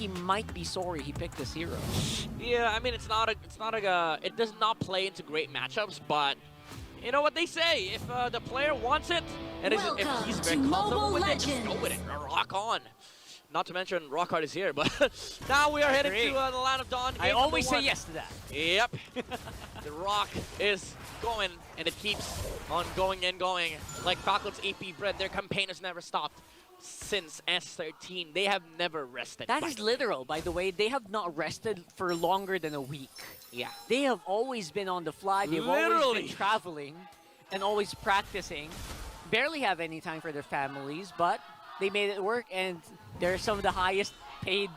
he might be sorry he picked this hero. Yeah, I mean it does not play into great matchups, but you know what they say, if the player wants it, and if he's very comfortable with it, just go with it, rock on. Not to mention Rockhard is here, but now we are headed to the Land of Dawn. I always say yes to that. Yep. The rock is going, and it keeps on going and going. Like Falcon's AP Bread, their campaign has never stopped since S13. They have never rested. That is literal, by the way. They have not rested for longer than a week. Yeah. They have always been on the fly. They've always been traveling and always practicing. Barely have any time for their families, but they made it work, and they're some of the highest paid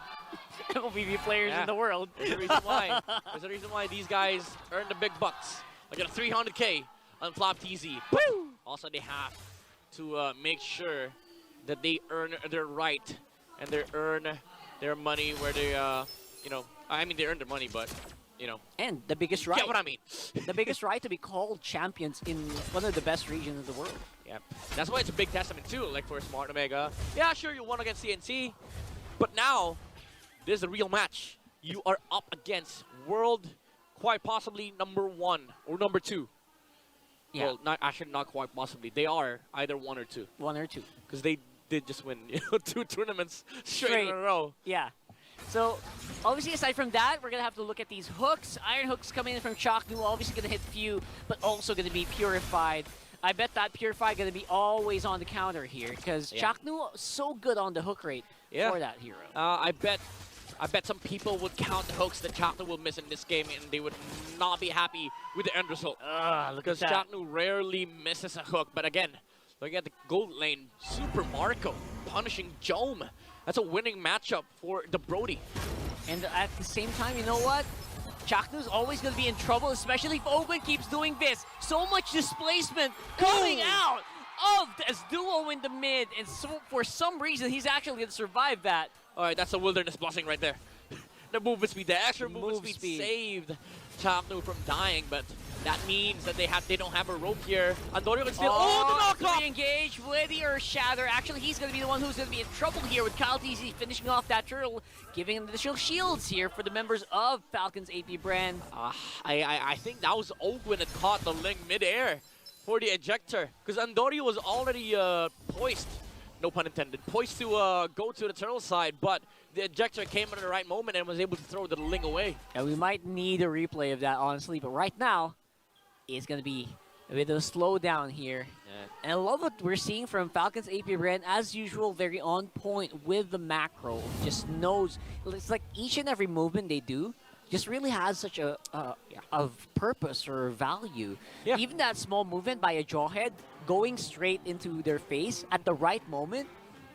MLBB players in the world. There's a reason why. There's a reason why these guys earn the big bucks. Like a 300K on Flop TZ. Woo! Also, they have to make sure that they earn their right and they earn their money where they, you know, I mean, they earn their money, but, you know. And the biggest right. Get what I mean. The biggest right to be called champions in one of the best regions of the world. Yep. That's why it's a big testament, too, like for Smart Omega. Yeah, sure, you won against CNC, but now, this is a real match. You are up against world, quite possibly #1 or #2. Yeah. Well, not quite possibly. They are either 1 or 2. 1 or 2. Because they did just win 2 tournaments straight in a row. Yeah. So, obviously, aside from that, we're going to have to look at these hooks. Iron hooks coming in from Chaknu, obviously going to hit few, but also going to be purified. I bet that purified going to be always on the counter here, because Chaknu so good on the hook rate for that hero. I bet some people would count the hooks that Chaknu will miss in this game, and they would not be happy with the end result. Because Chaknu rarely misses a hook. But again, looking at the gold lane, Super Marco punishing Jome. That's a winning matchup for the Broody. And at the same time, you know what? Chaknu's always going to be in trouble, especially if Ogun keeps doing this. So much displacement coming out of this duo in the mid, and so for some reason, he's actually going to survive that. All right, that's a wilderness blessing right there. The movement speed, the extra movement speed saved Chaknu from dying, but that means that they don't have a rope here. Andorio can still the knock-off! Engage with the Earth Shatter. Actually, he's going to be the one who's going to be in trouble here with Kyle TZ finishing off that turtle, giving him additional shields here for the members of Falcon's AP brand. I think that was Ogwin that caught the link mid-air for the ejector, because Andorio was already poised. No pun intended. Poised to go to the turtle side, but the ejector came at the right moment and was able to throw the Ling away. And we might need a replay of that, honestly, but right now, it's going to be a bit of a slowdown here. Yeah. And I love what we're seeing from Falcon's AP brand. As usual, very on point with the macro. Just knows, it's like each and every movement they do just really has such a purpose or value. Yeah. Even that small movement by a jawhead going straight into their face at the right moment,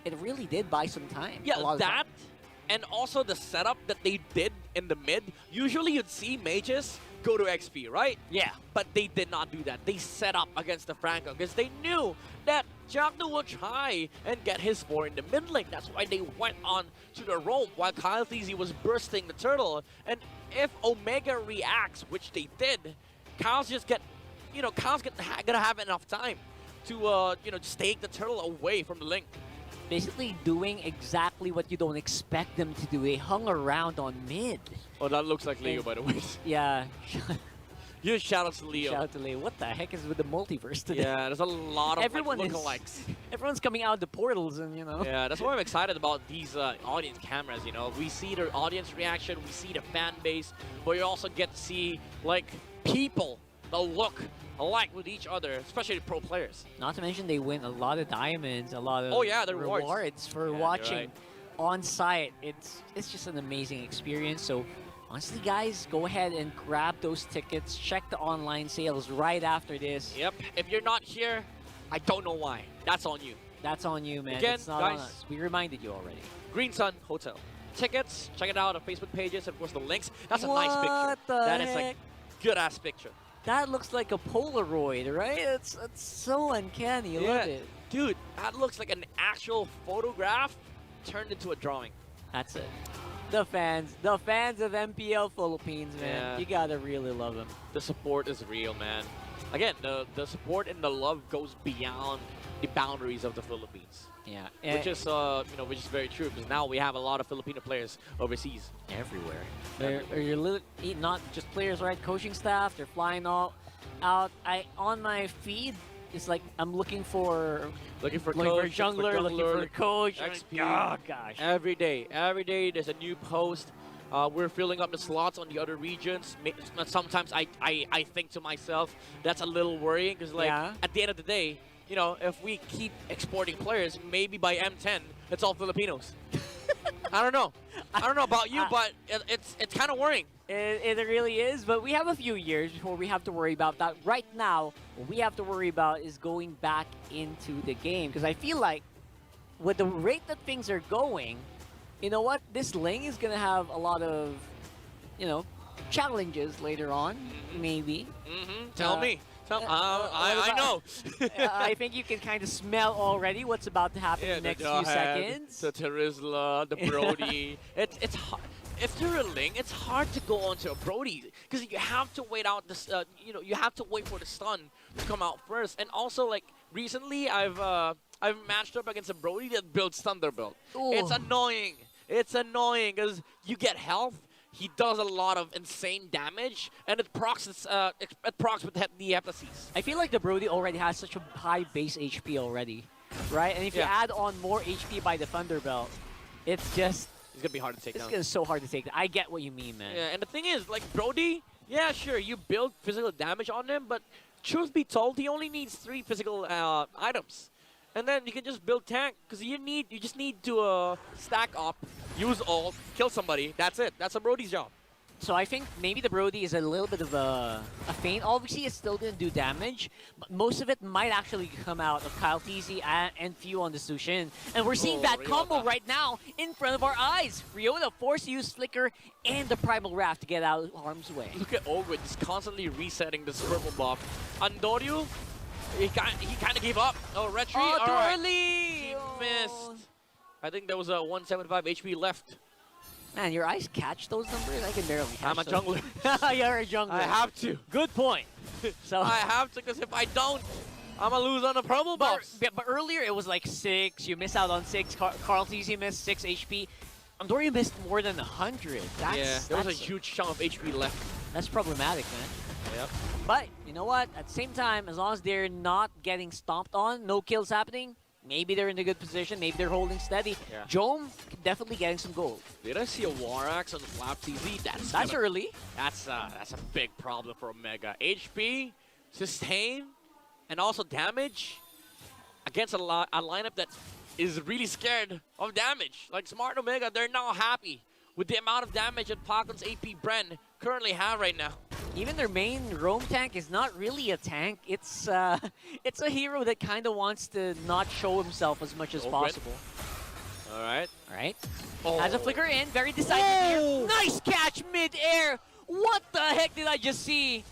it really did buy some time. Yeah, that and also the setup that they did in the mid. Usually you'd see mages go to XP, right? Yeah. But they did not do that. They set up against the Franco because they knew that Chaknu will try and get his 4 in the mid lane. That's why they went on to the rope while Kyle TZ was bursting the turtle. And if Omega reacts, which they did, Kyle's gonna have enough time to just take the turtle away from the link. Basically doing exactly what you don't expect them to do. They hung around on mid. Oh, that looks like Leo, by the way. Yeah. Huge shout out to Leo. Shout out to Leo. What the heck is with the multiverse today? Yeah, there's a lot of lookalikes. Everyone's coming out of the portals, and Yeah, that's why I'm excited about these audience cameras. We see their audience reaction, we see the fan base, but you also get to see like people that look alike with each other, especially the pro players. Not to mention they win a lot of diamonds, a lot of the rewards for watching on site. It's just an amazing experience. So honestly, guys, go ahead and grab those tickets. Check the online sales right after this. Yep. If you're not here, I don't know why. That's on you. That's on you, man. Again, it's not guys, on us. We reminded you already. Green Sun Hotel. Tickets, check it out on Facebook pages, and of course the links. That's a nice picture. That is like good-ass picture. That looks like a Polaroid, right? It's so uncanny. Love it. Dude, that looks like an actual photograph turned into a drawing. That's it. The fans of MPL Philippines, man. You gotta really love them. The support is real, man. Again, the support and the love goes beyond the boundaries of the Philippines. Yeah. Which is which is very true, because now we have a lot of Filipino players overseas. Everywhere. They're not just players, right? Coaching staff, they're flying all out. On my feed, it's like I'm looking for coach, jungler, looking for coach. XP. Oh gosh. Every day there's a new post. We're filling up the slots on the other regions. Sometimes I think to myself, that's a little worrying, because at the end of the day, if we keep exporting players, maybe by M10, it's all Filipinos. I don't know. I don't know about you, but it's kind of worrying. It really is, but we have a few years before we have to worry about that. Right now, what we have to worry about is going back into the game, because I feel like with the rate that things are going, you know what? This lane is going to have a lot of, challenges later on, maybe. Tell me. I know. I think you can kind of smell already what's about to happen in the next few seconds. The Terizla, the Broody. It's hard. If you're a Ling, it's hard to go onto a Broody, because you have to wait out this. You have to wait for the stun to come out first. And also, like recently, I've matched up against a Broody that builds Thunderbolt. Ooh. It's annoying. It's annoying because you get health. He does a lot of insane damage, and it procs with the FSCs. I feel like the Broody already has such a high base HP already, right? And if you add on more HP by the Thunderbolt, it's just... It's going to be hard to take down. It's so hard to take down. I get what you mean, man. Yeah, and the thing is, like, Broody, yeah, sure, you build physical damage on him, but truth be told, he only needs 3 physical items. And then you can just build tank, because you just need to stack up, use ult, kill somebody. That's it. That's a Brody's job. So I think maybe the Broody is a little bit of a feint. Obviously, it's still going to do damage, but most of it might actually come out of Kyle TZ and Few on the Sushin. And we're seeing that combo right now in front of our eyes. Ryota forced to use Flicker and the Primal Raft to get out of harm's way. Look at Ogwin just constantly resetting this purple buff. Andoryu, he kind of gave up. Oh, Retri. Oh, too right. early! He missed. I think there was a 175 HP left. Man, your eyes catch those numbers? I can barely catch I'm a jungler. You're a jungler. I have to. Good point. So I have to, because if I don't, I'm going to lose on the promo buffs. But earlier it was like 6. You miss out on 6. Carl TZ missed 6 HP. Andoryu missed more than 100. There was a huge chunk of HP left. That's problematic, man. Yep. But, you know what? At the same time, as long as they're not getting stomped on, no kills happening, maybe they're in a good position. Maybe they're holding steady. Yeah. Jome definitely getting some gold. Did I see a War Axe on the Flap TZ? That's early. That's a big problem for Omega. HP, sustain, and also damage against a lineup that is really scared of damage. Like Smart Omega, they're now happy with the amount of damage that Falcon's AP Bren currently have right now. Even their main roam tank is not really a tank. It's a hero that kind of wants to not show himself as much as possible. All right. Oh. Has a flicker in, very decisive here. Nice catch mid-air. What the heck did I just see?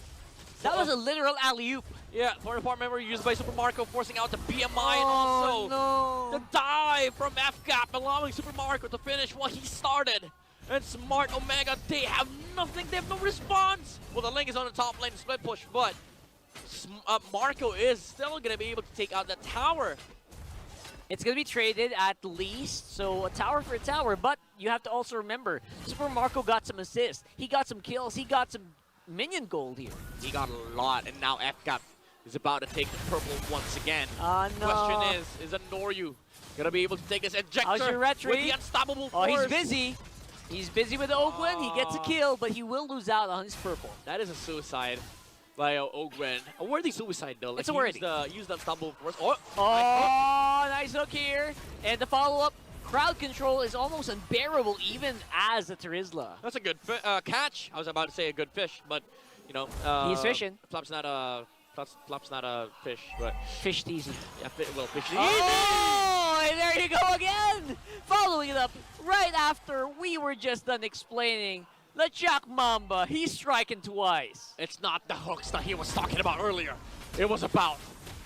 That was a literal alley-oop. Yeah, part memory used by Super Marco, forcing out the BMI, and also the dive from Fcap, allowing Super Marco to finish what he started. And Smart Omega, they have nothing. They have no response. Well, the Link is on the top lane, split push, but Marco is still going to be able to take out the tower. It's going to be traded at least, so a tower for a tower, but you have to also remember, Super Marco got some assists. He got some kills. He got some minion gold here. He got a lot, and now Fcap is about to take the purple once again. No. Question is Andoryu going to be able to take this ejector with the unstoppable force? Oh, he's busy. He's busy with the Ogwen. He gets a kill, but he will lose out on his purple. That is a suicide by Ogwen. A worthy suicide, though. Like, it's a worthy. Use the unstoppable force. Nice hook here. And the follow-up, crowd control is almost unbearable, even as a Terizla. That's a good catch. I was about to say a good fish, but, you know. He's fishing. Flop's not a fish, but... Fish teasy. Yeah, fish teasy. Oh, and there you go again! Following it up right after we were just done explaining the Jack Mamba. He's striking twice. It's not the hooks that he was talking about earlier. It was about...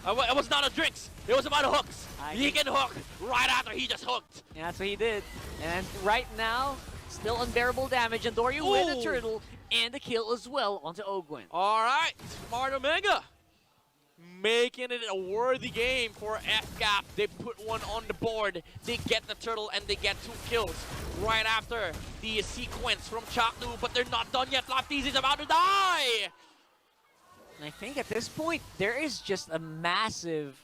it was not a drinks. It was about the hooks. He can hook right after he just hooked. Yeah, that's what he did. And right now, still unbearable damage. Andoryu with a turtle and a kill as well onto Ogwen. All right, Smart Omega. making it a worthy game for Fcap. They put one on the board, they get the turtle, and they get 2 kills right after the sequence from Chaknu, but they're not done yet. Lapteezy is about to die! And I think at this point, there is just a massive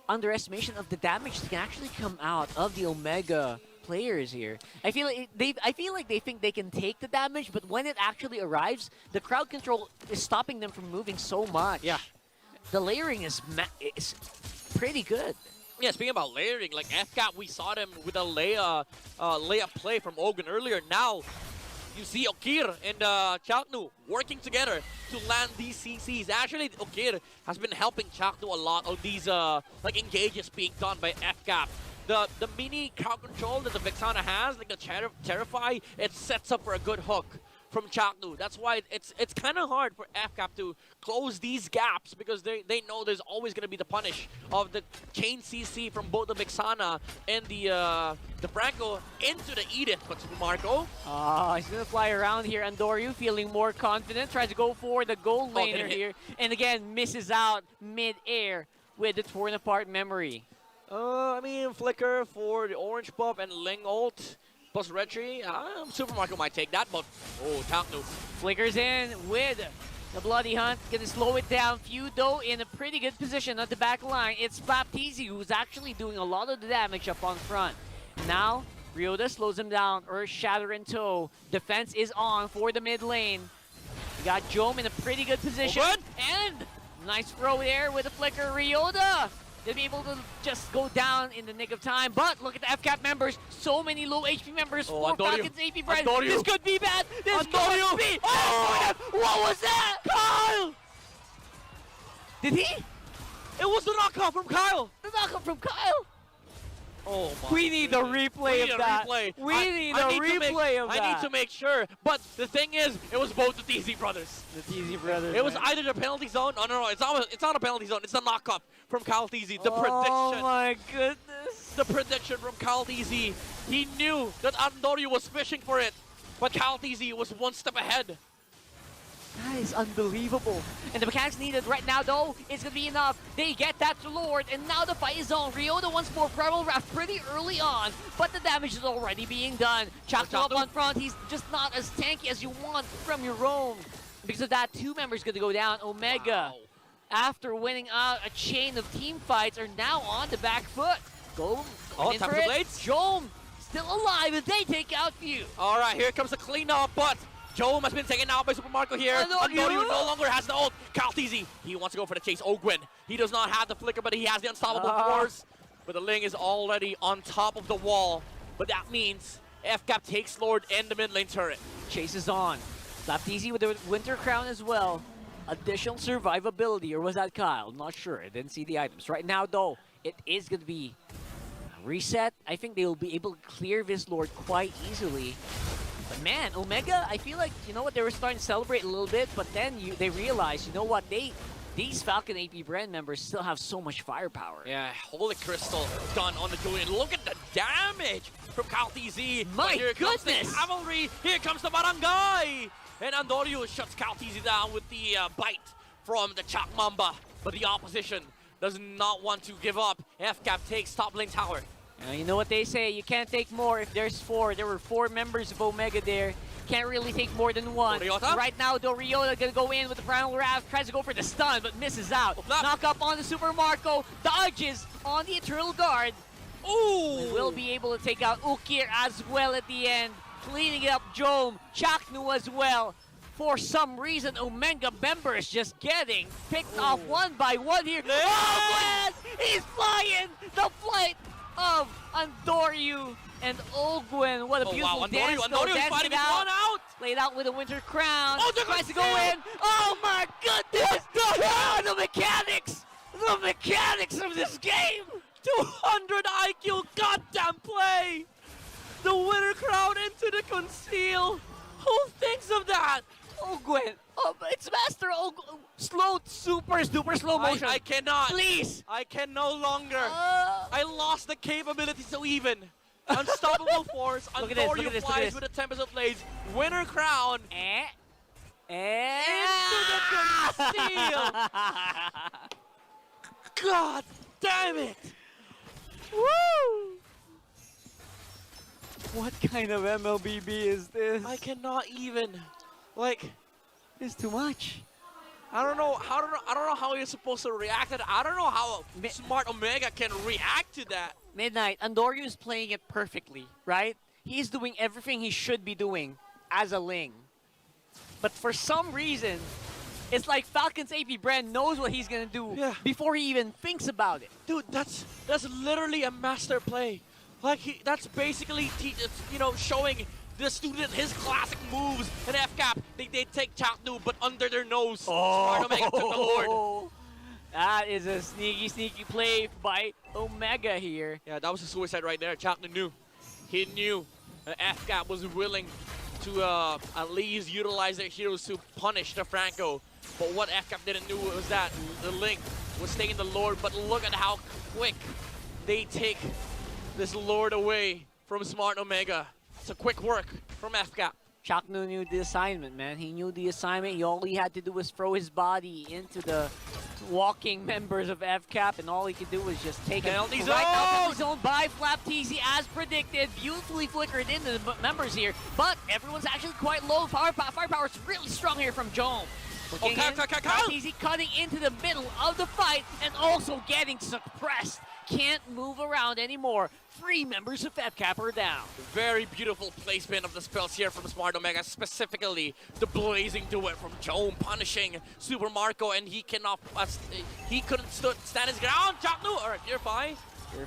underestimation of the damage that can actually come out of the Omega players here. I feel like they think they can take the damage, but when it actually arrives, the crowd control is stopping them from moving so much. Yeah. The layering is pretty good. Yeah, speaking about layering, like Fcap, we saw them with a layup play from Ogun earlier. Now, you see Okir and Chaknu working together to land these CCs. Actually, Okir has been helping Chaknu a lot of these like engages being done by Fcap. The mini crowd control that the Vexana has, like the Terrify, it sets up for a good hook from Chaknu. That's why it's kind of hard for Fcap to close these gaps, because they know there's always going to be the punish of the chain CC from both the Vexana and the Franco into the Edith. But Super Marco, He's going to fly around here. Andoryu feeling more confident, tries to go for the goal laner here, and again misses out mid-air with the torn apart memory. I mean, Flicker for the orange buff and Ling ult plus Retry. Super Marco might take that, but Chaknu Flickers in with the Bloody Hunt. Gonna slow it down. Feud, though, in a pretty good position at the back line. It's Baptiste who's actually doing a lot of the damage up on front. Now, Ryoda slows him down. Earth Shatter in tow. Defense is on for the mid lane. We got Jome in a pretty good position. And nice throw there with the Flicker. Ryoda! They'll be able to just go down in the nick of time. But look at the FCAP members. So many low HP members for Falcons AP Brand. This could be bad. This could be. Oh! What was that? Kyle! Did he? It was the knockoff from Kyle! The knockoff from Kyle? Oh my We need a replay of that. We need a replay of that. I need to make sure. But the thing is, it was both the TZ brothers. The TZ brothers. It was either the penalty zone. Oh, no, it's not a penalty zone. It's a knockoff from Kyle TZ. The prediction. Oh my goodness. The prediction from Kyle TZ. He knew that Andoryu was fishing for it. But Kyle TZ was one step ahead. That is unbelievable. And the mechanics needed right now, though, is going to be enough. They get that to Lord, and now the fight is on. Ryoda once more, Primal Wrath pretty early on, but the damage is already being done. Chaknu up on front, he's just not as tanky as you want from your own. Because of that, 2 members going to go down. Omega, after winning out a chain of team fights, are now on the back foot. Go in for it. Jome still alive as they take out Few. All right, here comes the cleanup, but Jome has been taken out by Super Marco here. Andoryu no longer has the ult. Kaltizi, he wants to go for the chase. Ogwin, he does not have the flicker, but he has the unstoppable force. But the Ling is already on top of the wall. But that means FCAP takes Lord and the mid lane turret. Chase is on. Baptiste with the Winter Crown as well. Additional survivability, or was that Kyle? Not sure. I didn't see the items. Right now, though, it is going to be reset. I think they will be able to clear this Lord quite easily. But man, Omega, I feel like, you know what, they were starting to celebrate a little bit, but then they realized, you know what, these Falcon AP brand members still have so much firepower. Yeah, Holy Crystal done on the Julian. Look at the damage from Kaltizi. My here goodness! Comes the cavalry. Here comes the Barangay. And Andoryu shuts Kaltizi down with the bite from the Chak Mamba. But the opposition does not want to give up. FCAP takes top lane tower. You know what they say, you can't take more if there's 4. There were 4 members of Omega there. Can't really take more than 1. Ryoda? Right now, Ryoda gonna go in with the Primal Wrath, tries to go for the stun, but misses out. Knock up on the Super Marco, dodges on the Eternal Guard. Ooh! We will be able to take out Ukir as well at the end. Cleaning it up, Jome, Chaknu as well. For some reason, Omega members just getting picked off one by one here. Oh, he's flying! The flight of Andoryu and Ogwin. What a beautiful dance. Andoryu is fighting one out. Laid out with a Winter Crown. Oh, tries to go in. Oh my goodness! The mechanics! The mechanics of this game! 200 IQ goddamn play! The Winter Crown into the conceal! Who thinks of that? Ogwin! Oh, it's Master Ogwin! Super duper slow motion! I cannot! Please! I can no longer! I lost the capability to even! Unstoppable force, Andoryu flies with the Tempest of Blades, Winter Crown! Into the conceal! God damn it! Woo! What kind of MLBB is this? I cannot even, like, It's too much. I don't know how you're supposed to react to that. I don't know how Smart Omega can react to that. Midnight, Andoryu is playing it perfectly, right? He's doing everything he should be doing as a Ling. But for some reason, it's like Falcon's AP Brand knows what he's gonna do before he even thinks about it. Dude, that's literally a master play. Like that's basically showing the student his classic moves. And FCAP, they take Chaknu but under their nose. Smart Omega took the Lord. That is a sneaky play by Omega here. Yeah, that was a suicide right there. Chaknu knew. He knew FCAP was willing to at least utilize their heroes to punish the Franco. But what FCAP didn't know was that the Link was taking the Lord, but look at how quick they take this Lord away from Smart Omega. It's a quick work from FCAP. Chaknu knew the assignment, man. He knew the assignment. All he had to do was throw his body into the walking members of FCAP, and all he could do was just take it right out of the zone by Flapteasy as predicted. Beautifully flickered into the members here, but everyone's actually quite low. Firepower is really strong here from Jome. Flapteasy cutting into the middle of the fight and also getting suppressed. Can't move around anymore. 3 members of FCAP are down. Very beautiful placement of the spells here from Smart Omega, specifically the Blazing Duet from Jome punishing Super Marco, and he cannot, he couldn't stand his ground. Chaknu, all right, Purify.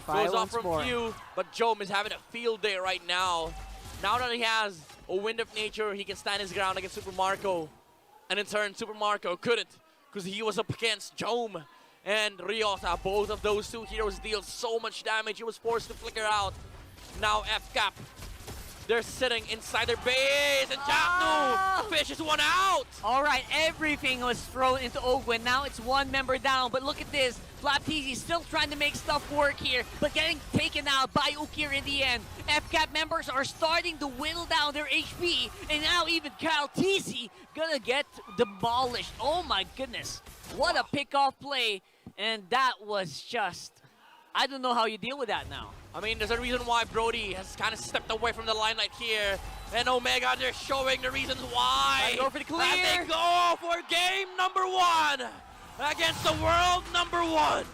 Goes off from Few, but Jome is having a field day right now. Now that he has a Wind of Nature, he can stand his ground against Super Marco. And in turn, Super Marco couldn't, because he was up against Jome and Ryota. Both of those two heroes deal so much damage. He was forced to flicker out. Now FCAP, they're sitting inside their base, and Chaknu fishes one out. All right, everything was thrown into Ogwen. Now it's 1 member down, but look at this. Flapteasy still trying to make stuff work here, but getting taken out by Ukir in the end. FCAP members are starting to whittle down their HP, and now even Kyle TC gonna get demolished. Oh my goodness. What a pickoff play. And that was just, I don't know how you deal with that now. I mean, there's a reason why Broody has kind of stepped away from the limelight here. And Omega, they're showing the reasons why. Go for the clear. And they go for game number 1 against the world number 1.